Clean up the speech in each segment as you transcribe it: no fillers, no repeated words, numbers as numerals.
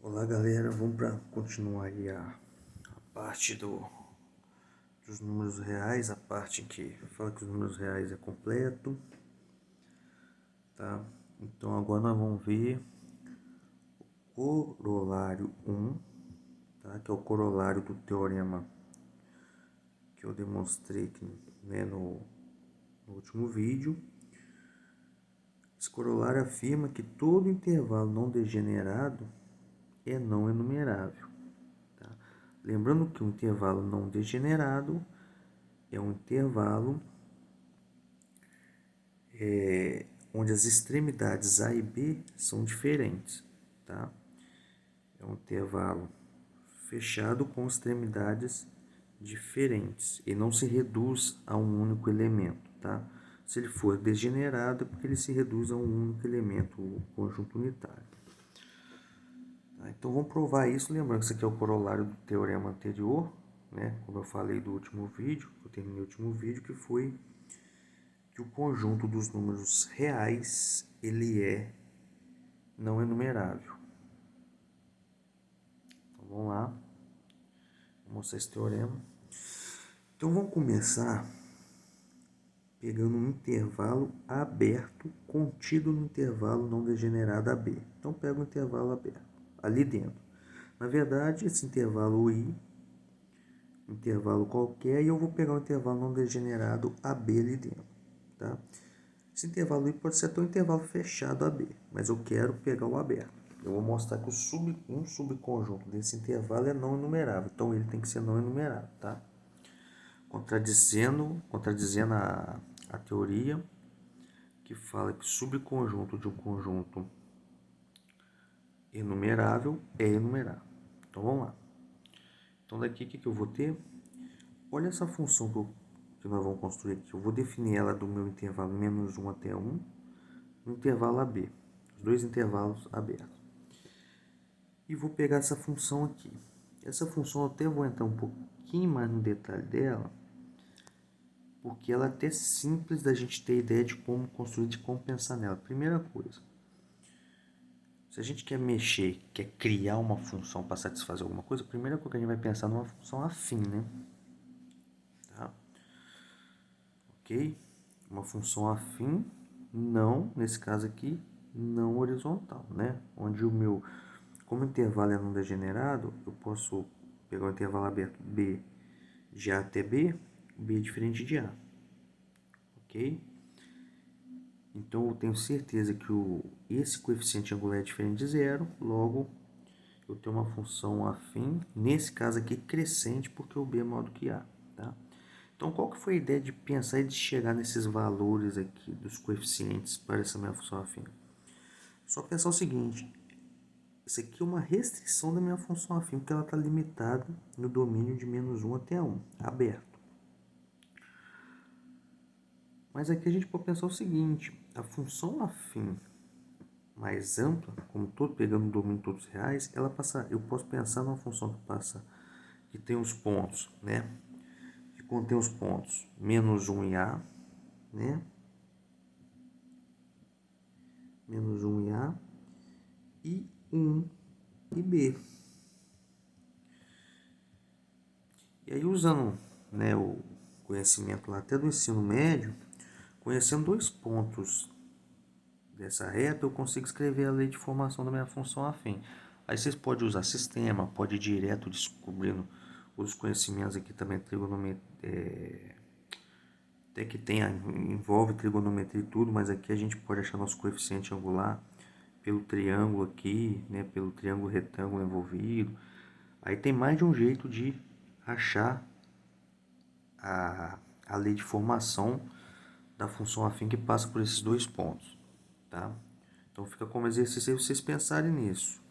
Olá galera, vamos para continuar aí a parte dos números reais, a parte que fala que os números reais é completo, tá? Então agora nós vamos ver o corolário 1, tá? Que é o corolário do teorema que eu demonstrei aqui, né, no último vídeo. Esse corolário afirma que todo intervalo não degenerado é não enumerável. Tá? Lembrando que um intervalo não degenerado é um intervalo onde as extremidades A e B são diferentes. Tá? É um intervalo fechado com extremidades diferentes e não se reduz a um único elemento. Tá? Se ele for degenerado, é porque ele se reduz a um único elemento, o conjunto unitário. Tá? Então vamos provar isso, lembrando que isso aqui é o corolário do teorema anterior, né? Como eu falei do último vídeo, eu terminei o último vídeo, que foi que o conjunto dos números reais ele é não enumerável. Então vamos lá, vou mostrar esse teorema. Então vamos começar pegando um intervalo aberto contido no intervalo não degenerado AB. Então pega um intervalo aberto ali dentro. Na verdade, esse intervalo I, intervalo qualquer, e eu vou pegar um intervalo não degenerado AB ali dentro, tá? Esse intervalo I pode ser até um intervalo fechado AB, mas eu quero pegar o aberto. Eu vou mostrar que um subconjunto desse intervalo é não enumerável, então ele tem que ser não enumerável, tá? Contradizendo a teoria que fala que o subconjunto de um conjunto enumerável é enumerável. Então vamos lá. Então daqui o que eu vou ter? Olha essa função que nós vamos construir aqui. Eu vou definir ela do meu intervalo menos 1 até 1, no intervalo AB. Os dois intervalos abertos. E vou pegar essa função aqui. Essa função eu até vou entrar um pouquinho mais no detalhe dela, porque ela é até simples da gente ter ideia de como construir, de como pensar nela. Primeira coisa, se a gente quer mexer, quer criar uma função para satisfazer alguma coisa, a primeira coisa que a gente vai pensar numa função afim, né? Tá? Ok? Uma função afim, não, nesse caso aqui, não horizontal, né? Onde como o intervalo é não degenerado, eu posso pegar o intervalo aberto B de A até B, B é diferente de A, ok? Então eu tenho certeza que esse coeficiente angular é diferente de zero, logo eu tenho uma função afim, nesse caso aqui crescente, porque o B é maior do que A, tá? Então qual que foi a ideia de pensar e de chegar nesses valores aqui dos coeficientes para essa minha função afim? Só pensar o seguinte, isso aqui é uma restrição da minha função afim, porque ela está limitada no domínio de menos 1 até 1, aberto. Mas aqui a gente pode pensar o seguinte, a função afim mais ampla, como todo pegando o domínio de todos os reais, eu posso pensar numa função que tem os pontos, né? Que contém os pontos menos 1 e A, né? Menos 1 e A, e 1 e B. E aí usando, né, o conhecimento lá até do ensino médio, conhecendo dois pontos dessa reta, eu consigo escrever a lei de formação da minha função afim. Aí vocês podem usar sistema, pode ir direto descobrindo os conhecimentos aqui também, trigonometria, até que envolve trigonometria e tudo, mas aqui a gente pode achar nosso coeficiente angular pelo triângulo aqui, né, pelo triângulo retângulo envolvido. Aí tem mais de um jeito de achar a lei de formação da função afim que passa por esses dois pontos, tá? Então fica como exercício aí vocês pensarem nisso,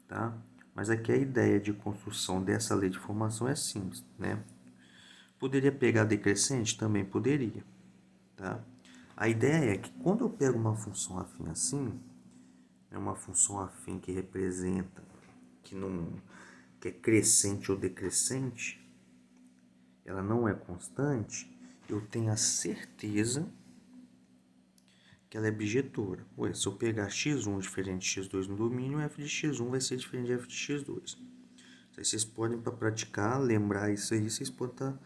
tá? Mas aqui a ideia de construção dessa lei de formação é simples, né? Poderia pegar decrescente? Também poderia, tá? A ideia é que quando eu pego uma função afim assim, é uma função afim que representa, que é crescente ou decrescente, ela não é constante, eu tenho a certeza que ela é bijetora. Ué, se eu pegar x1 diferente de x2 no domínio, f de x1 vai ser diferente de f de x2. Aí vocês podem, para praticar, lembrar isso aí, vocês podem estar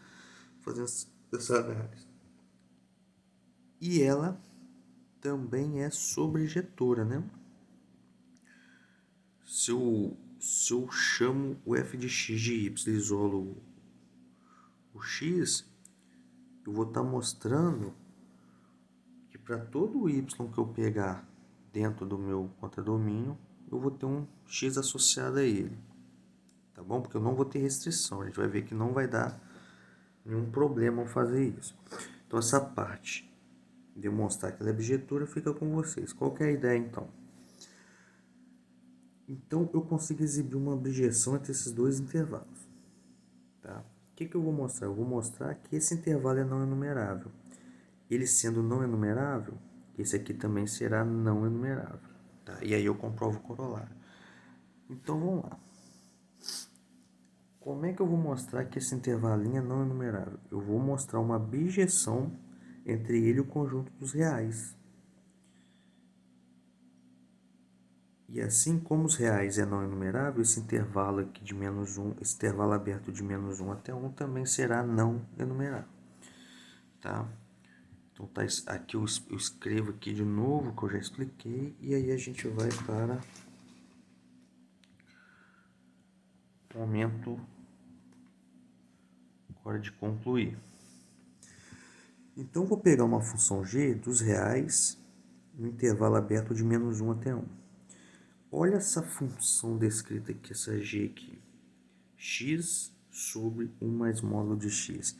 fazendo essa análise. E ela também é sobrejetora, né? Se eu chamo o f de x de y, isolo o x, eu vou estar mostrando que para todo y que eu pegar dentro do meu contradomínio, eu vou ter um x associado a ele. Tá bom? Porque eu não vou ter restrição. A gente vai ver que não vai dar nenhum problema ao fazer isso. Então, essa parte, demonstrar que ela é bijetora, fica com vocês. Qual que é a ideia, então? Então, eu consigo exibir uma objeção entre esses dois intervalos. Tá? O que eu vou mostrar? Eu vou mostrar que esse intervalo é não enumerável. Ele sendo não enumerável, esse aqui também será não enumerável. Tá? E aí eu comprovo o corolário. Então, vamos lá. Como é que eu vou mostrar que esse intervalinho é não enumerável? Eu vou mostrar uma bijeção entre ele e o conjunto dos reais. E assim como os reais é não enumerável, esse intervalo aqui de menos 1, esse intervalo aberto de menos 1 até 1 também será não enumerável. Tá? Então tá, aqui eu escrevo aqui de novo, que eu já expliquei, e aí a gente vai para o momento agora de concluir. Então, eu vou pegar uma função g dos reais no intervalo aberto de menos 1 até 1. Olha essa função descrita aqui, essa g aqui. X sobre 1 mais módulo de x.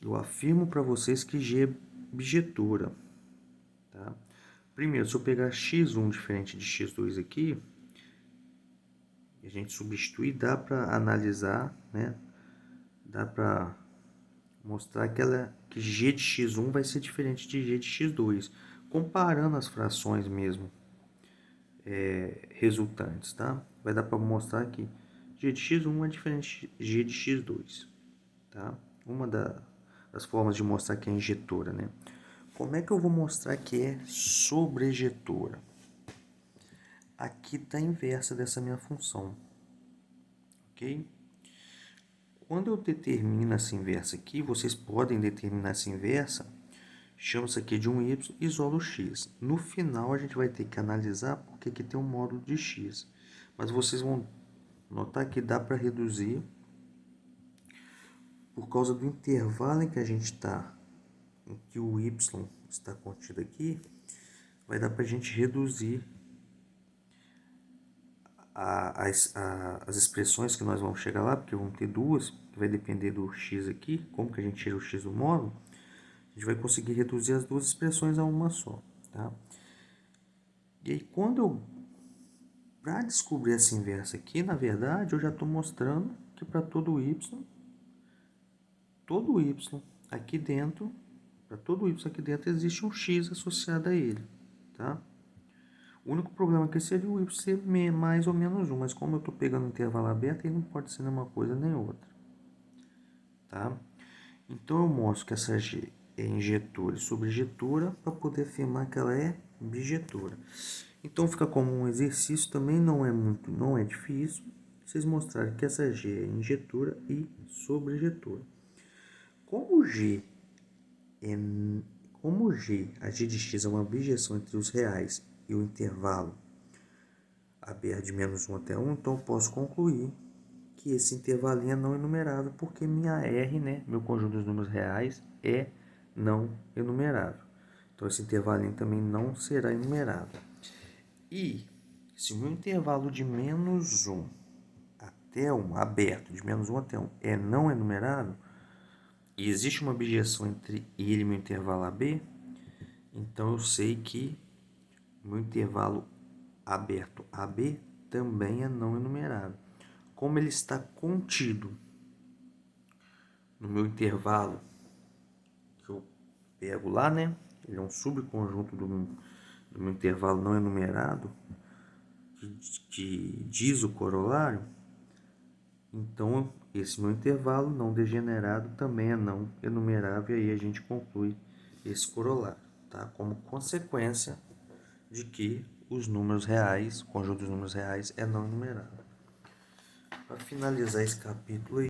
Eu afirmo para vocês que g é bijetora. Tá? Primeiro, se eu pegar x1 diferente de x2 aqui, a gente substitui, dá para analisar, né? Dá para mostrar que g de x1 vai ser diferente de g de x2, comparando as frações mesmo resultantes, tá? Vai dar para mostrar que g de x1 é diferente de g de x2, tá? Uma das formas de mostrar que é injetora, né? Como é que eu vou mostrar que é sobrejetora? Aqui está a inversa dessa minha função, ok? Quando eu determino essa inversa aqui, vocês podem determinar essa inversa, chama isso aqui de um y, isolo x. No final, a gente vai ter que analisar porque aqui tem um módulo de x. Mas vocês vão notar que dá para reduzir por causa do intervalo em que a gente está, em que o y está contido aqui, vai dar para a gente reduzir as expressões que nós vamos chegar lá, porque vão ter duas, que vai depender do x aqui, como que a gente tira o x do módulo, a gente vai conseguir reduzir as duas expressões a uma só, tá? E aí, para descobrir essa inversa aqui, na verdade, eu já estou mostrando que para todo y aqui dentro, para todo y aqui dentro existe um x associado a ele, tá? O único problema aqui seria o y ser mais ou menos 1, mas como eu estou pegando um intervalo aberto, ele não pode ser nenhuma coisa nem outra, tá? Então, eu mostro que essa g é injetora e sobrejetora para poder afirmar que ela é bijetora. Então, fica como um exercício, também não é difícil, vocês mostrarem que essa g é injetora e sobrejetora. Como g, a g de x é uma bijeção entre os reais e o intervalo aberto de menos 1 até 1, então eu posso concluir que esse intervalinho é não enumerável, porque minha R, né, meu conjunto dos números reais, é não enumerável. Então, esse intervalinho também não será enumerável. E, se o meu intervalo de menos 1 até 1, aberto, de menos 1 até 1, é não enumerável, e existe uma bijeção entre ele e meu intervalo AB, então eu sei que o meu intervalo aberto AB também é não enumerável. Como ele está contido no meu intervalo que eu pego lá, né? Ele é um subconjunto do meu intervalo não enumerado, que diz o corolário. Então, esse meu intervalo não degenerado também é não enumerável, e aí a gente conclui esse corolário. tá? Como consequência de que os números reais, o conjunto dos números reais é não numerável. Para finalizar esse capítulo aí,